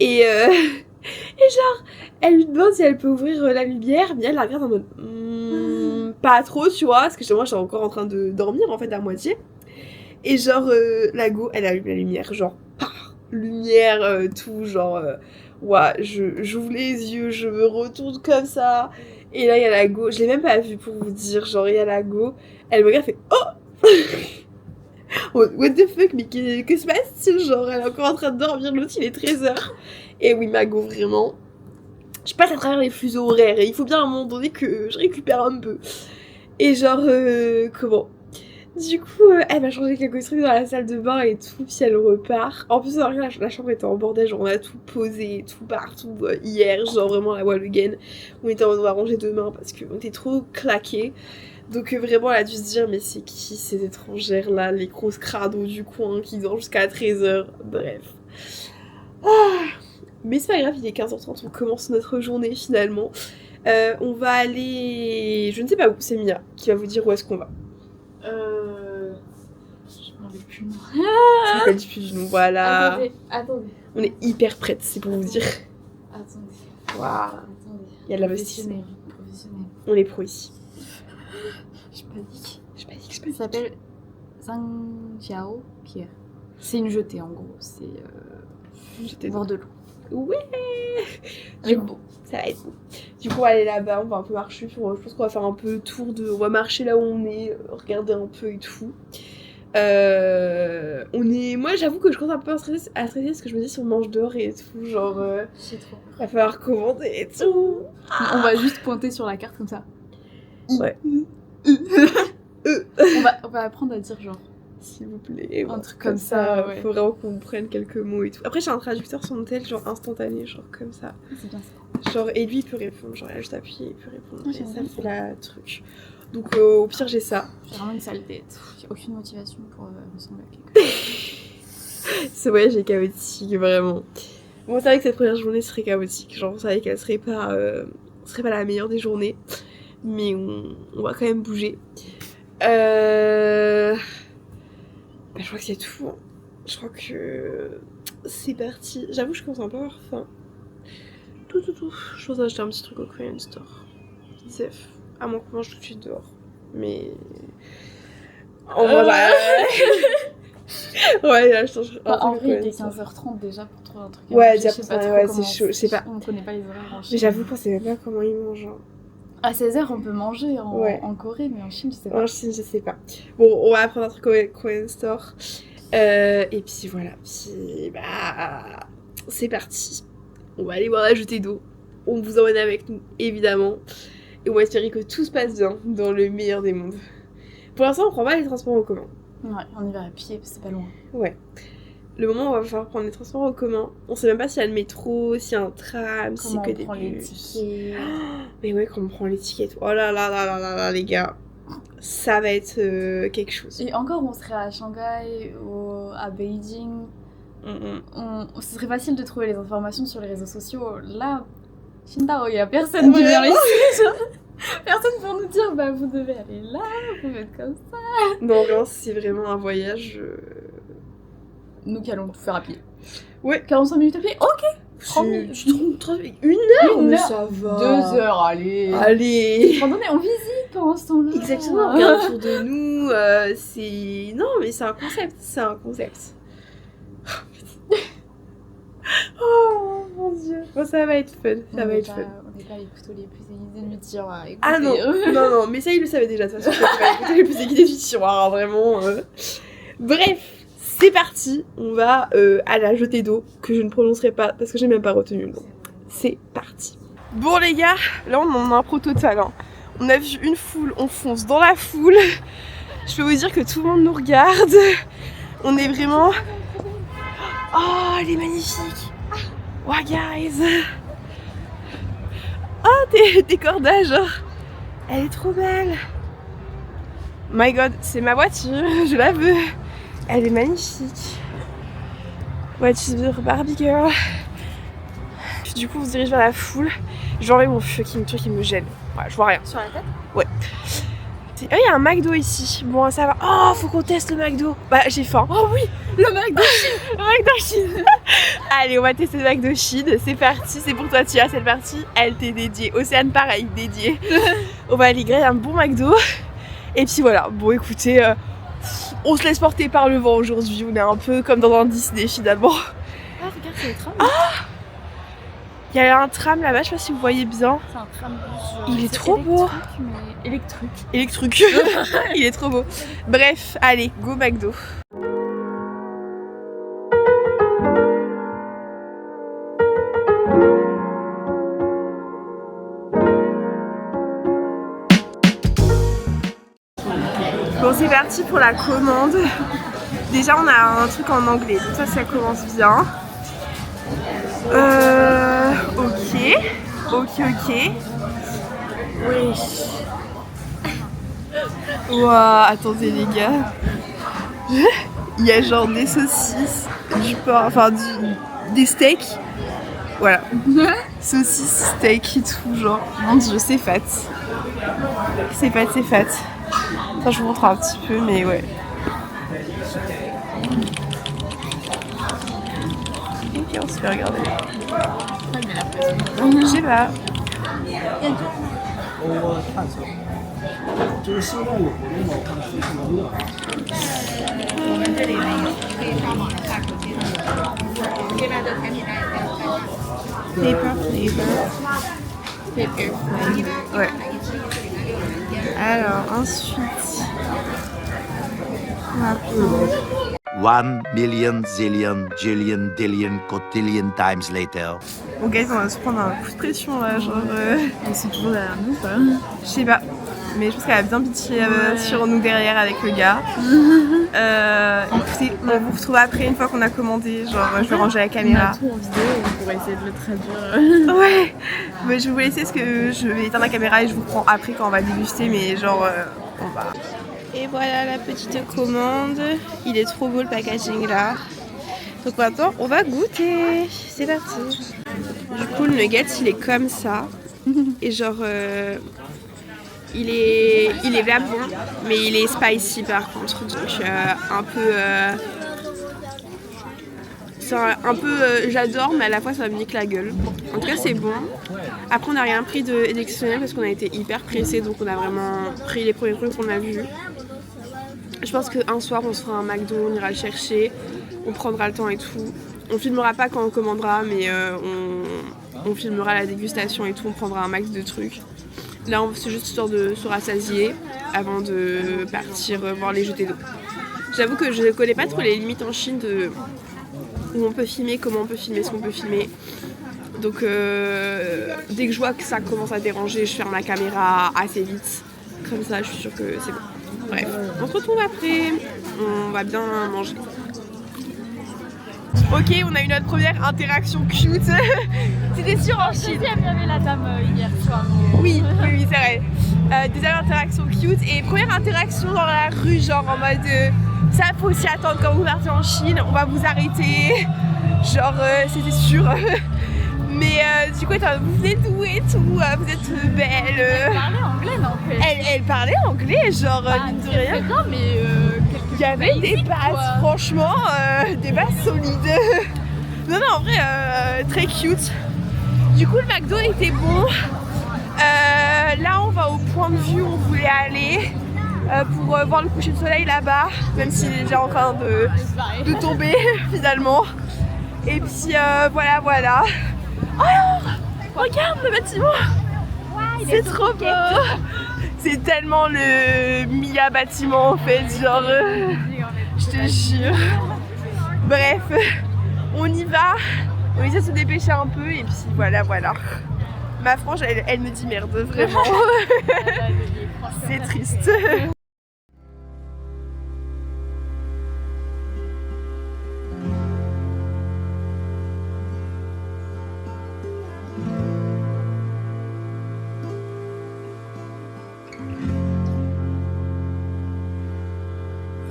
Et genre, elle lui demande si elle peut ouvrir la lumière. Mia, elle la regarde en mode pas trop, tu vois, parce que moi, j'étais encore en train de dormir, en fait, à moitié. Et genre, la go, elle allume la lumière, genre, lumière, tout, genre, ouais, j'ouvre les yeux, je me retourne comme ça. Et là, il y a la go, je l'ai même pas vue pour vous dire, genre, il y a la go, elle me regarde, fait oh what the fuck, mais que se passe-t-il? Genre, elle est encore en train de dormir, l'autre, il est 13h. Et oui, ma go, vraiment. Je passe à travers les fuseaux horaires et il faut bien à un moment donné que je récupère un peu. Et genre, comment? Du coup, elle m'a changé quelques trucs dans la salle de bain et tout, puis elle repart. En plus, la chambre était en bordel, genre on a tout posé et tout partout hier, genre vraiment la wall again. On était en mode on va ranger demain parce qu'on était trop claqués. Donc vraiment, elle a dû se dire, mais c'est qui ces étrangères là, les grosses crados du coin qui dorment jusqu'à 13h. Bref. Mais c'est pas grave, il est 15h30, on commence notre journée finalement. On va aller... Je ne sais pas où, c'est Mia qui va vous dire où est-ce qu'on va. Je m'en rappelle plus le nom. Ça s'appelle plus du nom, voilà. Attendez. On est hyper prêtes, c'est pour vous dire. Attendez. Waouh. Attendez. Il y a de l'investissement. Professionnel. On est pro ici. Je panique. Je Ça s'appelle Zhang Jiao Pierre. C'est une jetée en gros. C'est J'étais bord de l'eau. Ouais. Du coup, ça va être beau. Du coup, on va aller là-bas, on va un peu marcher. Je pense qu'on va faire un peu le tour de... On va marcher là où on est, regarder un peu et tout. Moi, j'avoue que je commence un peu à stresser parce que je me dis si on mange dehors et tout, genre, J'ai trop peur. va falloir commander et tout. On va juste pointer sur la carte comme ça. Ouais. On va apprendre à dire genre. S'il vous plaît. Un truc comme ça, ouais. Faut vraiment qu'on prenne quelques mots et tout. Après, j'ai un traducteur sur mon tel, genre instantané, genre comme ça. C'est bien ça. Genre, et lui, il peut répondre. Genre, il a juste appuyé, il peut répondre. Ah, Et j'aime ça, bien c'est la truc. Donc, au pire, j'ai ça. J'ai vraiment une sale tête. J'ai aucune motivation pour ressembler à quelqu'un. Ce voyage est chaotique, vraiment. Bon, c'est vrai que cette première journée serait chaotique. Genre, on savait qu'elle serait pas la meilleure des journées. Mais on va quand même bouger. Je crois que c'est tout. Je crois que c'est parti. J'avoue, je commence un peu à avoir faim. Tout. Je pense acheter un petit truc au Korean Store. Safe. À moins qu'on mange tout de suite dehors. Mais. En vrai, ouais, là, je change. En vrai, il était 15h30 déjà pour trouver un truc. Ouais, je sais pas trop ouais, comment c'est chaud. Je sais pas. On connaît pas les horaires en Chine. Mais j'avoue qu'on sait même pas comment ils mangent. Hein. À 16h, on peut manger Ouais. en Corée, mais en Chine, je sais pas. En Chine, je sais pas. Bon, on va prendre un truc au Korean Store. Et puis voilà. Puis bah. C'est parti. On va aller boire la jetée d'eau. On vous emmène avec nous, évidemment. Et on va espérer que tout se passe bien dans le meilleur des mondes. Pour l'instant, on prend pas les transports en commun. Ouais, on y va à pied, parce que c'est pas loin. Ouais. Le moment où on va falloir prendre les transports en commun, on sait même pas s'il y a le métro, s'il y a un tram, si c'est Comment que on des prend les bus. tickets. Mais ouais, quand on prend les tickets et tout. Oh là là là là là là, les gars. Ça va être quelque chose. Et encore, on serait à Shanghai ou à Beijing. Ce serait facile de trouver les informations sur les réseaux sociaux. Là, Qingdao, il y a personne qui vient ici. Personne pour nous dire, bah vous devez aller là, vous faites comme ça. Non, vraiment, c'est vraiment un voyage. Nous qui allons tout faire à pied. Ouais. 45 minutes à pied, ok. 30 minutes. Une heure, Une mais heure. ça va. 2 heures, allez. Allez. Attendez, on visite pendant ce temps-là. Exactement, regarde autour de nous. C'est. Non, mais c'est un concept. C'est un concept. Oh mon dieu. Bon, ça va être fun. Ça va être fun. On n'est pas les couteaux les plus aiguisés du tiroir. Écoutez. Ah non, non, mais ça il le savait déjà de toute façon. C'est pas écouter les plus aiguisés du tiroir, hein, vraiment. Bref, c'est parti. On va à la jetée d'eau que je ne prononcerai pas parce que j'ai même pas retenu le nom. C'est parti. Bon les gars, là on en a un pro total. Hein. On a vu une foule, on fonce dans la foule. Je peux vous dire que tout le monde nous regarde. On est vraiment. Oh, elle est magnifique. Wow guys. Oh, tes cordages, genre. Elle est trop belle. My god, c'est ma voiture, je la veux. Elle est magnifique. Voiture Barbie Girl. Puis du coup, on se dirige vers la foule. Je vais enlever mon fucking truc qui me gêne. Ouais, je vois rien. Sur la tête. Ouais. Ah, il y a un McDo ici. Bon, ça va. Oh, faut qu'on teste le McDo. Bah, j'ai faim. Oh oui, le McDo Chine. Le McDo Chine. Allez, on va tester le McDo Chine. C'est parti. C'est pour toi, Tia. C'est parti. Elle t'est dédiée. Océane, pareil, dédiée. On va aller griller un bon McDo. Et puis voilà. Bon, écoutez, on se laisse porter par le vent aujourd'hui. On est un peu comme dans un Disney finalement. Ah, regarde, c'est le tram. Il y a un tram là-bas. Je sais pas si vous voyez bien. C'est un tram bus. Il est trop beau. Électrique. Électrique. Il est trop beau. Bref, allez, go McDo. Bon, c'est parti pour la commande. Déjà, on a un truc en anglais, donc ça commence bien. Ok. Oui. Ouah, attendez les gars. Il y a genre des saucisses, du porc, enfin des steaks. Voilà. Saucisses, steak et tout, genre. Mon dieu, c'est fat. C'est fat. Ça, je vous montre un petit peu, mais ouais. Ok, on se fait regarder. Je sais pas. 就是现在有活动嘛，我看是什么乐。我们这里呢有可以上网的大口径的，这边的甜品站也在开放。 Paper flavor. Ouais. Alors, ensuite. 1 million zillion jillion dillion cotillion times later. Bon guys, on va se prendre un coup de pression là, genre... Ils sont toujours derrière nous, quoi. Je sais pas, mais je pense qu'elle a bien pitié sur nous derrière avec le gars. Écoutez, on vous retrouve après une fois qu'on a commandé, genre je vais ranger la caméra. On a tout en vidéo, on pourrait essayer de le traduire. Ouais, mais je vais vous laisser parce que je vais éteindre la caméra et je vous prends après quand on va déguster, mais genre on va... Et voilà la petite commande, il est trop beau le packaging là. Donc maintenant on va goûter, c'est parti. Du coup le nugget il est comme ça, et genre il est là bon, mais il est spicy par contre, donc un peu j'adore, mais à la fois ça me nique la gueule. En tout cas c'est bon. Après on n'a rien pris d'exceptionnel parce qu'on a été hyper pressés, donc on a vraiment pris les premiers trucs qu'on a vus. Je pense qu'un soir on se fera un McDo, on ira le chercher, on prendra le temps et tout. On filmera pas quand on commandera, mais on filmera la dégustation et tout, on prendra un max de trucs. Là c'est juste histoire de se rassasier avant de partir voir les jetées d'eau. J'avoue que je ne connais pas trop les limites en Chine de où on peut filmer, comment on peut filmer, ce qu'on peut filmer. Donc dès que je vois que ça commence à déranger, je ferme la caméra assez vite. Comme ça, je suis sûre que c'est bon. Bref, on se retrouve après. On va bien manger. Ok, on a eu notre première interaction cute. C'était sûr en Chine. Il y avait la dame hier soir. Oui, c'est vrai. Deuxième interaction cute et première interaction dans la rue, genre en mode ça faut s'y attendre quand vous partez en Chine, on va vous arrêter. Genre c'était sûr. Mais du coup, vous venez d'où et tout, vous êtes belle. Elle parlait anglais, non? Elle parlait anglais, genre mine de rien. Bien, mais il y avait des bases, franchement, des bases solides. Non, en vrai, très cute. Du coup, le McDo était bon. Là, on va au point de vue où on voulait aller pour voir le coucher de soleil là-bas, même s'il est déjà en train de tomber finalement. Et puis voilà. Oh, regarde le bâtiment! Ouais, c'est trop beau! C'est tellement le Mia bâtiment en fait, genre je te jure. Bref, on y va, on essaie de se dépêcher un peu et puis voilà. Ma frange elle me dit merde, vraiment. C'est triste.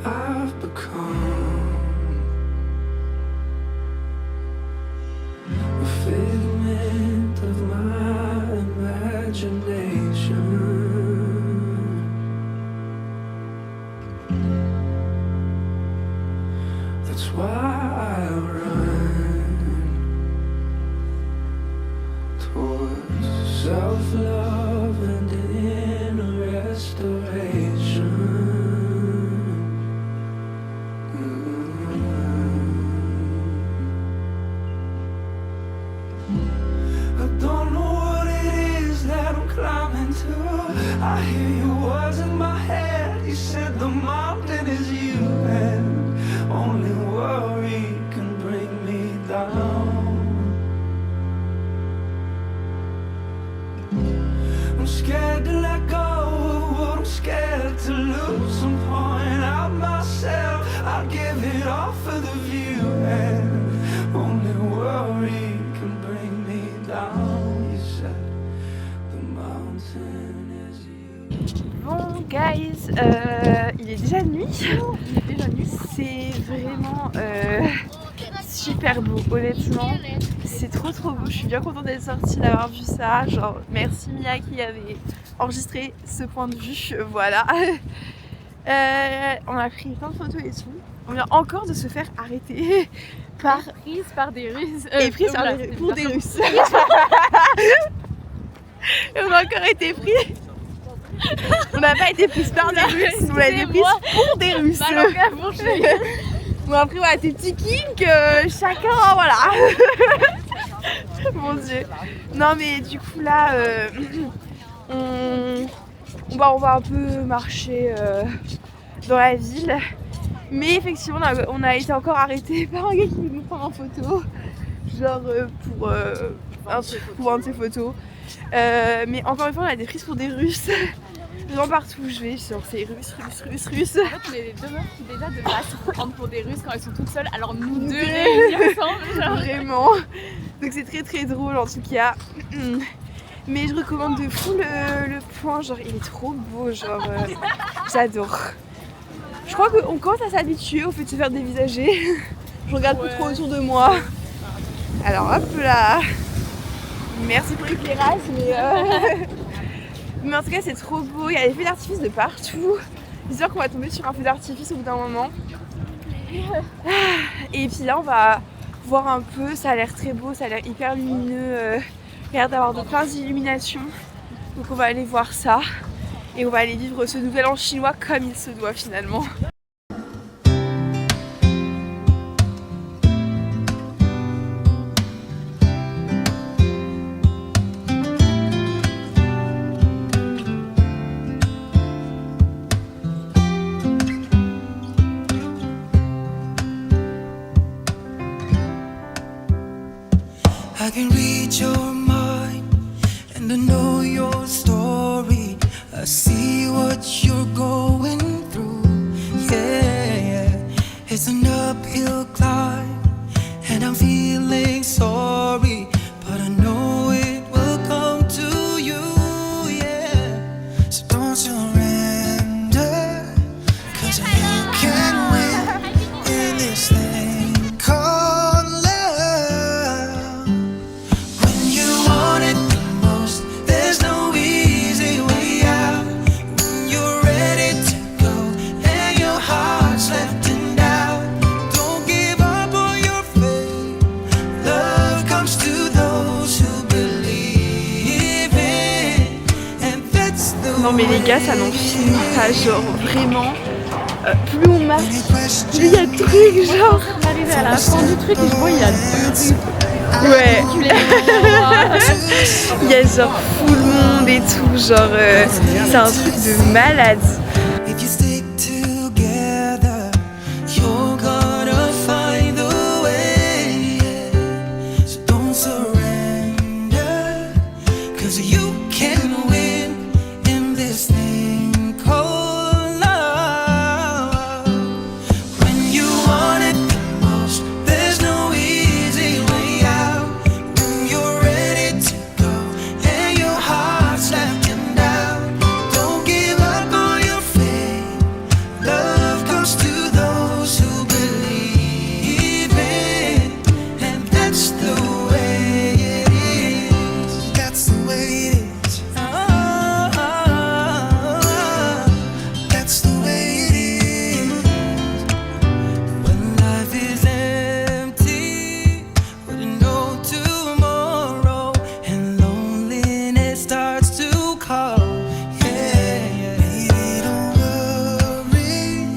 I've become a figment of my imagination. That's why I run towards self-love and inner restoration. I hear your words in my head. You said the mountain is you, and only worry can bring me down. I'm scared to let go of what I'm scared to lose. I'm pouring out myself. I'll give it all for the view, and only worry can bring me down. You said the mountain. Bon guys, il est déjà nuit. C'est vraiment super beau, honnêtement. C'est trop beau. Je suis bien contente d'être sortie, d'avoir vu ça. Genre merci Mia qui avait enregistré ce point de vue. Voilà. On a pris plein de photos et tout. On vient encore de se faire arrêter prise par des Russes. Et prise pour des Russes. Et on a encore été pris. On n'a pas été pris par des Russes, on a été pris pour des Russes. On a pris des petits kinks, chacun, voilà. Mon dieu. Non mais du coup là, on va un peu marcher dans la ville. Mais effectivement, on a été encore arrêté par un gars qui voulait nous prendre en photo. Genre pour un de ses photos. Mais encore une fois, on a des prises pour des Russes. Vraiment partout où je vais, genre c'est Russes. En fait, on est les deux meufs qui déjà de base se prennent pour des Russes quand elles sont toutes seules, alors nous deux réunis ensemble. Genre. Vraiment. Donc c'est très très drôle en tout cas. Mais je recommande de fou le point, genre il est trop beau, genre j'adore. Je crois qu'on commence à s'habituer au fait de se faire dévisager. Je regarde plus trop autour de moi. Alors hop là. Merci pour l'éclairage, mais en tout cas c'est trop beau. Il y a des feux d'artifice de partout. J'espère qu'on va tomber sur un feu d'artifice au bout d'un moment. Et puis là on va voir un peu, ça a l'air très beau, ça a l'air hyper lumineux. Il y a l'air d'avoir de plein d'illuminations. Donc on va aller voir ça. Et on va aller vivre ce nouvel an chinois comme il se doit finalement. I can read your mind and I know your story. I see what you're going through. Yeah, it's an uphill climb and I'm feeling sorry, but I know it will come to you. Yeah, so don't surrender, 'cause you can win in this thing called love. When you want it the most, there's no easy way out. When you're ready to go and your heart's left in doubt, don't give up on your faith. Love comes to those who believe in, and that's the Non mais les gars, ça n'en finit pas, genre vraiment. Plus on marche, plus il y a de trucs, genre. On arrive à la fin du truc et je vois il y a 2 rues. Ouais. Il y a genre full monde et tout, genre c'est un truc de malade. If you stick together, you're gonna find the way. So don't surrender, 'cause you can win in this thing called love. When you want it the most, there's no easy way out. When you're ready to go and your heart's left in doubt, don't give up on your faith. Love comes to those who believe in, and that's the way it is. That's the way it is. That's the way it is. When life is empty, with no tomorrow, and loneliness starts to call. Yeah, baby, don't worry,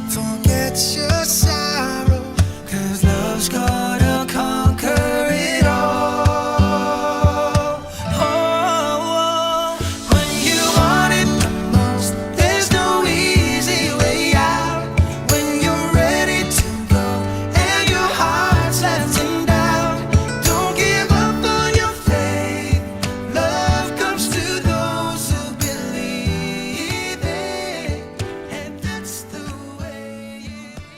forget your sorrow, 'cause love's gonna conquer it all. Oh, when you want it the most, there's no easy way out. When you're ready to go and your heart's left in doubt, don't give up on your faith. Love comes to those who believe it, and that's the way it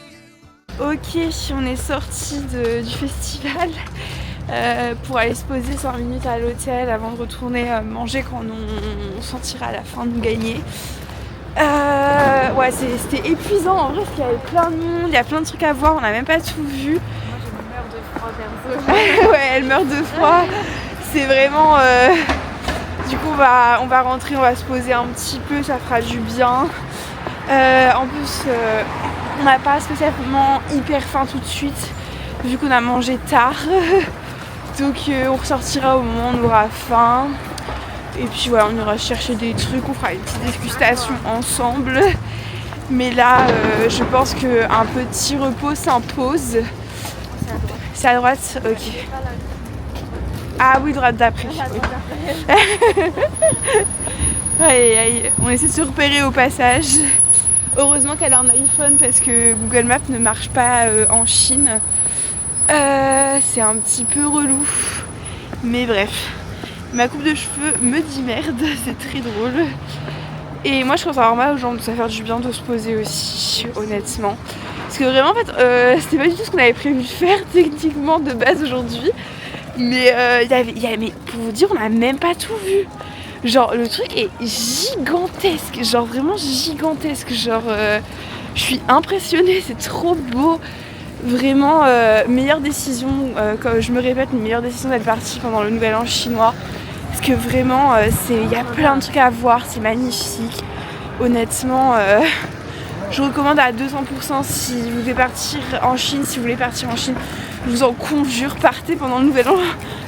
is. Ok, on est sorti du festival pour aller se poser 5 minutes à l'hôtel avant de retourner manger quand on sentira à la fin de nous gagner. Ouais, c'était épuisant en vrai parce qu'il y avait plein de monde, il y a plein de trucs à voir, on n'a même pas tout vu. Ouais, elle meurt de froid. C'est vraiment. Du coup, on va rentrer, on va se poser un petit peu, ça fera du bien. En plus, on n'a pas spécialement hyper faim tout de suite, vu qu'on a mangé tard. Donc, on ressortira au moment où on aura faim. Et puis voilà, on ira chercher des trucs, on fera une petite dégustation ensemble. Mais là, je pense qu'un petit repos s'impose. C'est à droite. Ok. Ah oui, droite d'après. Oui. Allez, on essaie de se repérer au passage. Heureusement qu'elle a un iPhone parce que Google Maps ne marche pas en Chine. C'est un petit peu relou. Mais bref. Ma coupe de cheveux me dit merde, c'est très drôle. Et moi je commence à avoir mal aux jambes, donc ça va faire du bien de se poser aussi, honnêtement. Parce que vraiment en fait, c'était pas du tout ce qu'on avait prévu de faire techniquement de base aujourd'hui. Mais mais pour vous dire, on n'a même pas tout vu. Genre le truc est gigantesque, genre vraiment gigantesque. Genre je suis impressionnée, c'est trop beau. Vraiment meilleure décision, comme je me répète, une meilleure décision d'être partie pendant le Nouvel An chinois. Parce que vraiment, il y a plein de trucs à voir, c'est magnifique. Honnêtement, je recommande à 200% si vous voulez partir en Chine, je vous en conjure, partez pendant le Nouvel An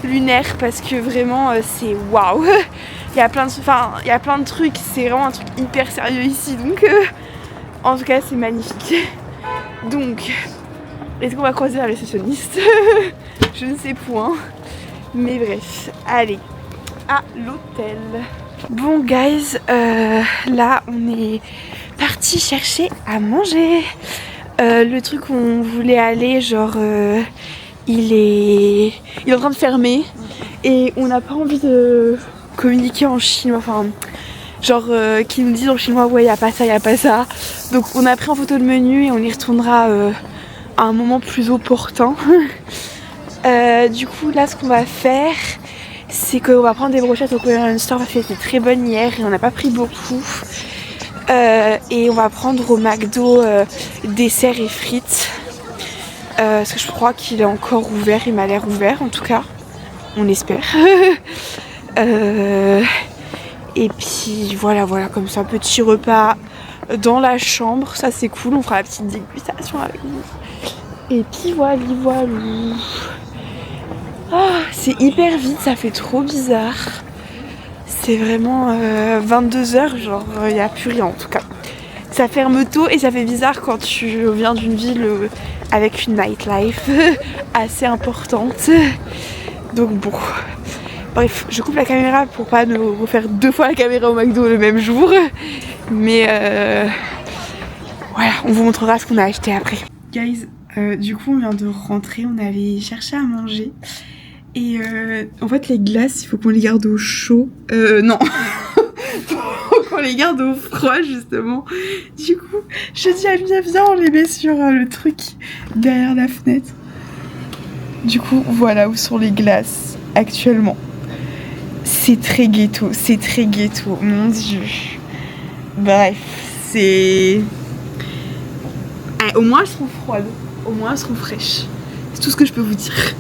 lunaire parce que vraiment, c'est waouh. Il y a plein de trucs, c'est vraiment un truc hyper sérieux ici, donc en tout cas, c'est magnifique. Donc, est-ce qu'on va croiser un réceptionniste? Je ne sais point. Mais bref, allez, à l'hôtel. Bon guys, là on est parti chercher à manger. Le truc où on voulait aller, genre il est en train de fermer et on n'a pas envie de communiquer en chinois, enfin genre qui nous disent en chinois ouais y a pas ça. Donc on a pris en photo le menu et on y retournera à un moment plus opportun. Du coup là ce qu'on va faire, c'est qu'on va prendre des brochettes au Korean Store parce que c'était très bonne hier et on n'a pas pris beaucoup. Et on va prendre au McDo dessert et frites. Parce que je crois qu'il est encore ouvert, il m'a l'air ouvert en tout cas. On espère. Et puis voilà, comme ça, petit repas dans la chambre, ça c'est cool, on fera la petite dégustation avec vous. Et puis voilà. Oh, c'est hyper vite, ça fait trop bizarre. C'est vraiment 22h, genre il n'y a plus rien en tout cas. Ça ferme tôt et ça fait bizarre quand tu viens d'une ville avec une nightlife assez importante. Donc bon. Bref, je coupe la caméra pour pas nous refaire 2 fois la caméra au McDo le même jour. Mais voilà, on vous montrera ce qu'on a acheté après. Guys, du coup on vient de rentrer, on allait chercher à manger. Et en fait les glaces, il faut qu'on les garde au chaud. Non faut qu'on les garde au froid justement. Du coup, je dis à Mia, viens, on les met sur le truc derrière la fenêtre. Du coup, voilà où sont les glaces actuellement. C'est très ghetto, mon dieu. Bref, c'est... au moins elles seront froides, au moins elles seront fraîches. C'est tout ce que je peux vous dire.